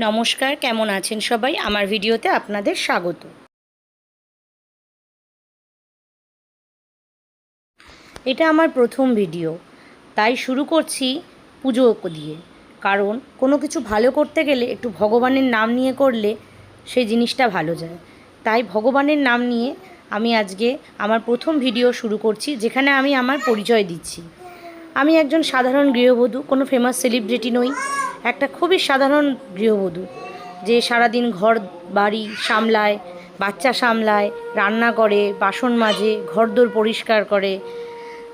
নমস্কার, কেমন আছেন সবাই? আমার ভিডিওতে আপনাদের স্বাগত। এটা আমার প্রথম ভিডিও, তাই শুরু করছি পুজো দিয়ে। কারণ কোনো কিছু ভালো করতে গেলে একটু ভগবানের নাম নিয়ে করলে সেই জিনিসটা ভালো যায়। তাই ভগবানের নাম নিয়ে আমি আজকে আমার প্রথম ভিডিও শুরু করছি, যেখানে আমি আমার পরিচয় দিচ্ছি। আমি একজন সাধারণ গৃহবধূ, কোনো ফেমাস সেলিব্রিটি নই। একটা খুবই সাধারণ গৃহবধূ, যে সারাদিন ঘর বাড়ি সামলায়, বাচ্চা সামলায়, রান্না করে, বাসন মাজে, ঘরদোর পরিষ্কার করে।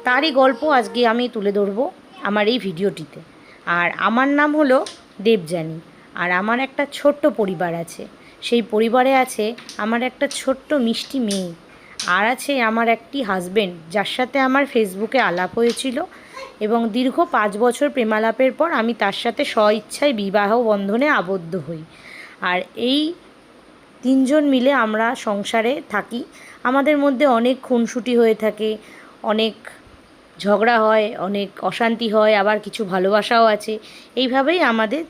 তারই গল্প আজকে আমি তুলে ধরবো আমার এই ভিডিওটিতে। আর আমার নাম হলো দেবযানী। আর আমার একটা ছোট্ট পরিবার আছে। সেই পরিবারে আছে আমার একটা ছোট্ট মিষ্টি মেয়ে, আর আছে আমার একটি হাজবেন্ড, যার সাথে আমার ফেসবুকে আলাপ হয়েছিল এবং দীর্ঘ 5 বছর প্রেমালাপের পর আমি তার সাথে স্বইচ্ছায় বিবাহ বন্ধনে আবদ্ধ হই। আর এই তিনজন মিলে আমরা সংসারে থাকি। আমাদের মধ্যে অনেক খুনসুটি হয়ে থাকে, অনেক ঝগড়া হয়, অনেক অশান্তি হয়, আবার কিছু ভালোবাসাও আছে। এইভাবেই আমাদের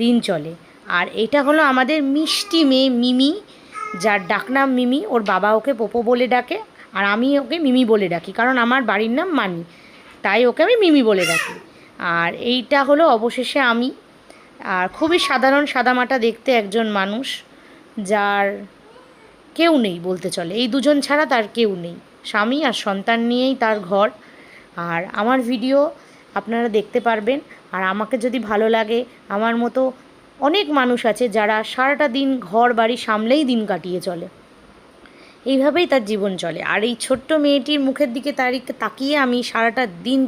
দিন চলে। আর এটা হলো আমাদের মিষ্টি মেয়ে মিমি, যার ডাকনাম মিমি। ওর বাবা ওকে পোপো বলে ডাকে, আর আমি ওকে মিমি বলে ডাকি, কারণ আমার বাড়ির নাম মানি, তাই ওকে আমি মিমি বলে ডাকি। আর এইটা হলো অবশেষে আমি। আর খুবই সাধারণ সাদামাটা দেখতে একজন মানুষ, যার কেউ নেই বলতে চলে। এই দুজন ছাড়া তার কেউ নেই, স্বামী আর সন্তান নিয়েই তার ঘর। আর আমার ভিডিও আপনারা দেখতে পারবেন। আর আমাকে যদি ভালো লাগে, আমার মতো অনেক মানুষ আছে যারা সারাটা দিন ঘর বাড়ি সামলেই দিন কাটিয়ে চলে। এইভাবেই তার জীবন চলে। আর এই ছোট্ট মেয়েটির মুখের দিকে তাকিয়ে আমি সারাটা দিন